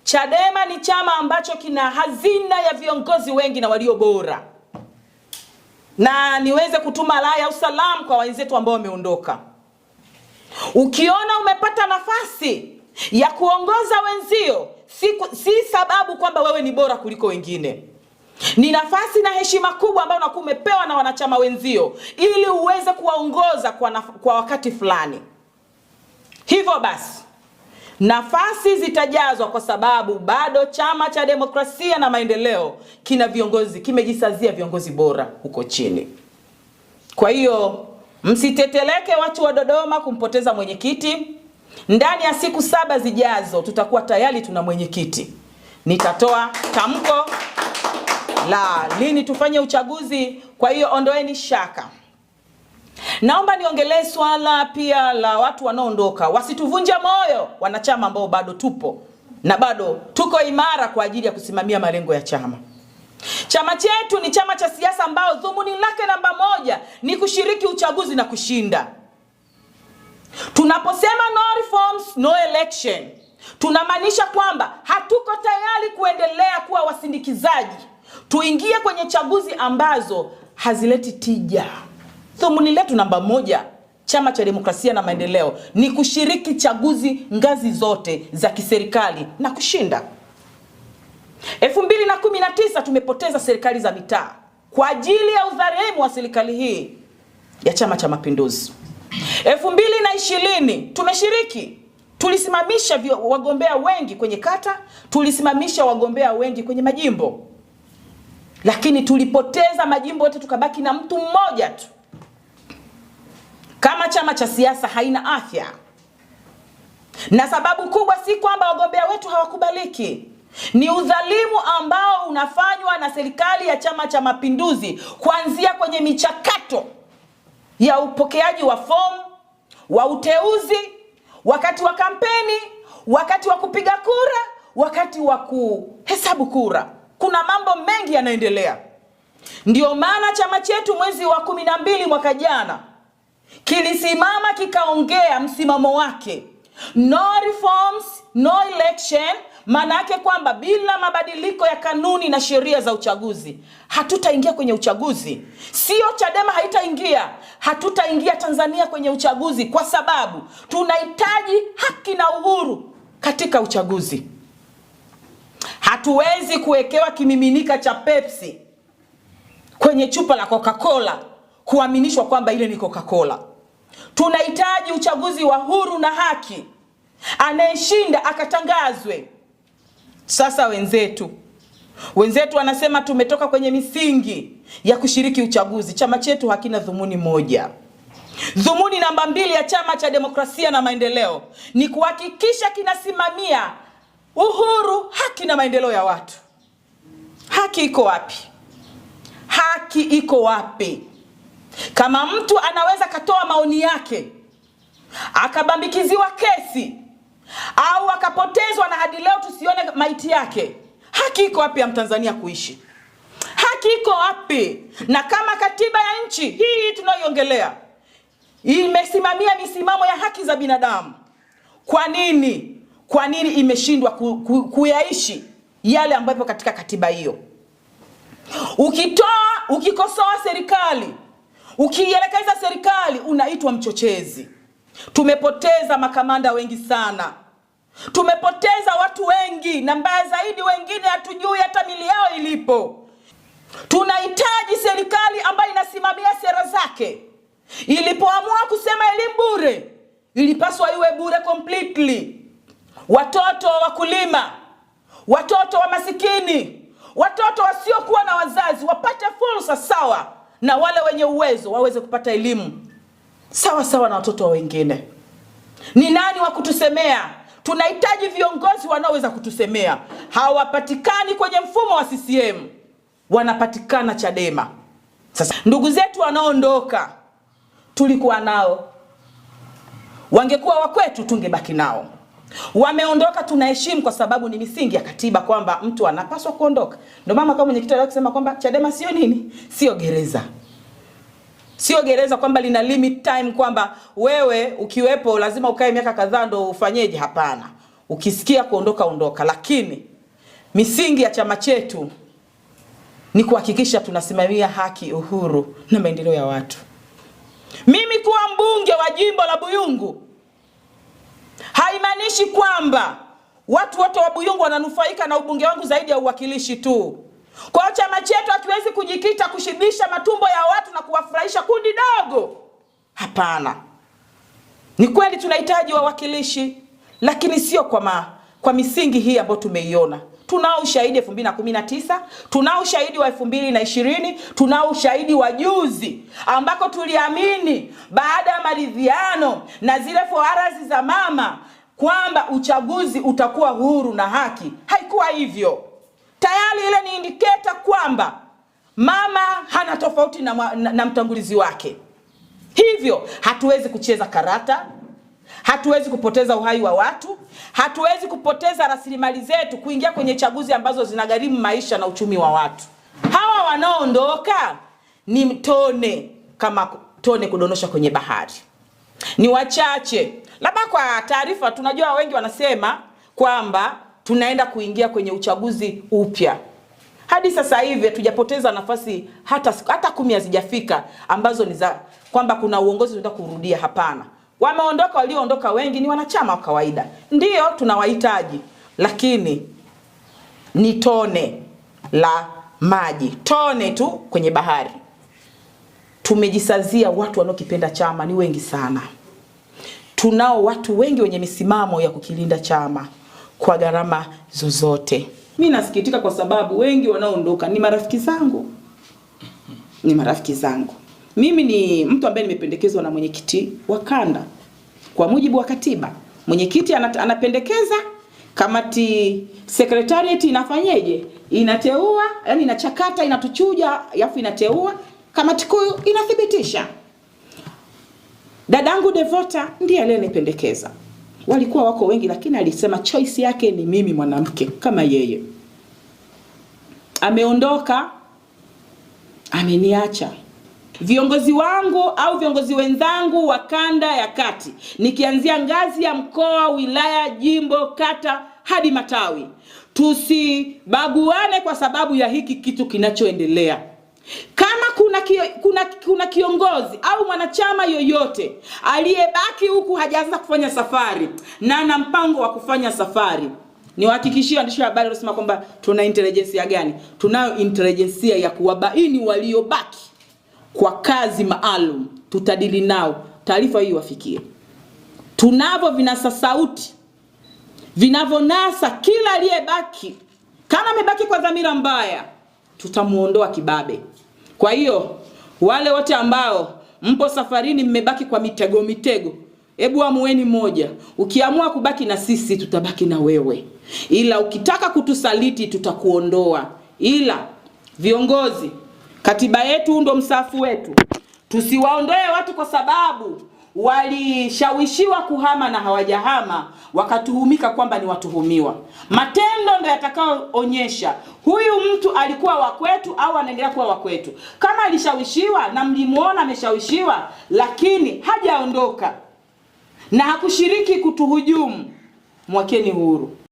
Chadema ni chama ambacho kina hazina ya viongozi wengi na walio bora. Na niweze kutuma rai au salamu kwa wenzetu ambao wameondoka. Ukiona umepata nafasi ya kuongoza wenzio, si sababu kwamba wewe ni bora kuliko wengine. Ni nafasi na heshima kubwa ambayo unakuwa umepewa na wanachama wenzio ili uweze kuwaongoza kwa wakati fulani. Hivyo basi, nafasi zitajazwa kwa sababu bado Chama cha Demokrasia na Maendeleo kina viongozi, kimejisazia viongozi bora huko chini. Kwa hiyo msiteteleke watu wa Dodoma kumpoteza mwenyekiti. Ndani ya siku 7 zijazo tutakuwa tayari tuna mwenyekiti. Nitatoa tamko la lini tufanye uchaguzi, kwa hiyo ondoeni shaka. Naomba niongelee swala pia la watu wanaoondoka. Wasituvunje moyo wanachama ambao bado tupo na bado tuko imara kwa ajili ya kusimamia malengo ya chama. Chama chetu ni chama cha siasa ambao dhumuni lake namba 1 ni kushiriki uchaguzi na kushinda. Tunaposema no reforms, no election, tunamaanisha kwamba hatuko tayari kuendelea kuwa wasindikizaji. Tuingie kwenye chaguzi ambazo hazileti tija. Dhumuni letu namba 1, Chama cha Demokrasia na Maendeleo, ni kushiriki chaguzi ngazi zote za kiserikali na kushinda. 2019 tumepoteza serikali za mitaa kwa ajili ya udhalimu wa serikali hii ya Chama cha Mapinduzi. 2020 tumeshiriki, tulisimamisha wagombea wengi kwenye kata, tulisimamisha wagombea wengi kwenye majimbo. Lakini tulipoteza majimbo yote, tukabaki na mtu mmoja tu. Kama chama cha siasa haina afya. Na sababu kubwa si kwamba wagombea wetu hawakubaliki. Ni udhalimu ambao unafanywa na serikali ya Chama cha Mapinduzi kuanzia kwenye michakato ya upokeaji wa fomu, wa uteuzi, wakati wa kampeni, wakati wa kupiga kura, wakati wa kuhesabu kura. Kuna mambo mengi yanaendelea. Ndio maana chama chetu mwezi wa 12 mwaka jana kilisimama kikaongea msimamo wake. No reforms, no election, maana yake kwamba bila mabadiliko ya kanuni na sheria za uchaguzi hatutaingia kwenye uchaguzi. Sio Chadema haitaingia, hatutaingia Tanzania kwenye uchaguzi kwa sababu tunahitaji haki na uhuru katika uchaguzi. Hatuwezi kuwekewa kimiminika cha Pepsi kwenye chupa la Coca-Cola kuaminishwa kwamba ile ni Coca-Cola. Tunahitaji uchaguzi wa huru na haki. Anayeshinda akatangazwe. Sasa wenzetu wanasema tumetoka kwenye misingi ya kushiriki uchaguzi. Chama chetu hakina dhumuni moja. Dhumuni namba 2 ya Chama cha Demokrasia na Maendeleo ni kuhakikisha kinasimamia uhuru, haki na maendeleo ya watu. Haki iko wapi? Haki iko wapi? Kama mtu anaweza katoa maoni yake, akabambikiziwa kesi, au akapotezwa na hadi leo tusione maiti yake, haki iko wapi ya Mtanzania kuishi? Haki iko wapi? Na kama katiba ya nchi hii tunayoongelea imesimamia misimamo ya haki za binadamu, kwa nini imeshindwa kuyaishi yale ambayo katika katiba hiyo? Ukikosoa serikali, ukielekeza serikali, unaitwa mchochezi. Tumepoteza makamanda wengi sana. Tumepoteza watu wengi, na mbaya zaidi wengine hatujui hata mili yao ilipo. Tunahitaji serikali ambayo inasimamia sera zake. Ilipoamua kusema elimu bure, ilipaswa iwe bure completely. Watoto wa wakulima, watoto wa masikini, watoto wasiokuwa na wazazi wapate fursa sawa na wale wenye uwezo waweze kupata elimu sawa na watoto wa wengine. Ni nani wa kutusemea? Tunahitaji viongozi wanaoweza kutusemea. Hawapatikani kwenye mfumo wa CCM, wanapatikana Chadema. Sasa ndugu zetu wanaondoka, tulikuwa nao, wangekuwa wa kwetu tungebaki nao. Wameondoka, tunaheshimu kwa sababu ni misingi ya katiba kwamba mtu anapaswa kuondoka. Ndio mama kama mwenyekiti alisema kwamba Chadema sio nini? Sio gereza. Sio gereza kwamba lina limit time kwamba wewe ukiwepo lazima ukae miaka kadhaa ndo ufanyeje. Hapana. ukisikia kuondoka ondoka, lakini misingi ya chama chetu ni kuhakikisha tunasimamia haki, uhuru na maendeleo ya watu. Mimi kuwa mbunge wa jimbo la Buyungu haimaanishi kwamba watu wote wa Buyungu wananufaika na ubunge wangu zaidi ya uwakilishi tu. Kwa chama chetu hakiwezi kujikita kushibisha matumbo ya watu na kuwafurahisha kundi dogo. Hapana. Ni kweli tunahitaji wawakilishi, lakini sio kwa misingi hii ambayo tumeiona. Tunao ushahidi 2019, tunao ushahidi wa 2020, tunao ushahidi wa juzi ambako tuliamini baada ya maridhiano na zile foarazi za mama kwamba uchaguzi utakuwa huru na haki. Haikuwa hivyo. Tayari ile ni indicator kwamba mama hana tofauti na mtangulizi wake. Hivyo hatuwezi kucheza karata, hatuwezi kupoteza uhai wa watu, hatuwezi kupoteza rasilimali zetu kuingia kwenye chaguzi ambazo zinagharimu maisha na uchumi wa watu. Hawa wanaoondoka ni tone, kama tone kudonosha kwenye bahari. Ni wachache. Labda kwa taarifa, tunajua wengi wanasema kwamba tunaenda kuingia kwenye uchaguzi upya. Hadi sasa hivi hatujapoteza nafasi hata 10 hazijafika ambazo ni za kwamba kuna uongozi unataka kurudia. Hapana. Wameondoka, walioondoka wengi ni wanachama wa kawaida. Ndio tunawahitaji, lakini ni tone la maji, tone tu kwenye bahari. Tumejisazia watu wanaokipenda chama ni wengi sana. Tunao watu wengi wenye misimamo ya kukilinda chama kwa gharama zozote. Mimi nasikitika kwa sababu wengi wanaoondoka ni marafiki zangu. Ni marafiki zangu. Mimi ni mtu ambaye nimependekezwa na mwenyekiti wa kanda. Kwa mujibu wa katiba, mwenyekiti anapendekeza, kamati secretariat inafanyeje? Inateua, yani inachakata, inatuchuja, alafu inateua, kamati kuu inathibitisha. Dadangu Devota ndiye aliyenipendekeza. Walikuwa wako wengi, lakini alisema choice yake ni mimi, mwanamke kama yeye. Ameondoka, ameniacha. Viongozi wangu au viongozi wenzangu wa kanda ya kati, nikianzia ngazi ya mkoa, wilaya, jimbo, kata hadi matawi, tusibaguane kwa sababu ya hiki kitu kinachoendelea. Kama kuna kiongozi au mwanachama yoyote aliyebaki huku hajaanza kufanya safari na ana mpango wa kufanya safari, niwahakikishie waandishi wa habari wanasema kwamba tuna intelijensia gani? Tunayo intelijensia ya kuwabaini waliobaki kwa kazi maalum. Tutadili nao, taarifa hii wafikie. Tunavyo vinasa sauti vinavonasa kila aliyebaki. Kama amebaki kwa dhamira mbaya, tutamuondoa kibabe. Kwa hiyo wale wote ambao mpo safarini mmebaki kwa mitego, hebu amueni moja. Ukiamua kubaki na sisi, tutabaki na wewe. Ila ukitaka kutusaliti, tutakuondoa. Ila viongozi, katiba yetu ndo msafu wetu. Tusiwaondoe watu kwa sababu walishawishiwa kuhama na hawajahama, wakatuhumika kwamba ni watuhumiwa. Matendo ndio yatakaoonyesha huyu mtu alikuwa wa kwetu au anaendelea kuwa wa kwetu. Kama alishawishiwa na mlimuona ameshawishiwa lakini hajaondoka na hakushiriki kutuhujumu, mwakeni huru.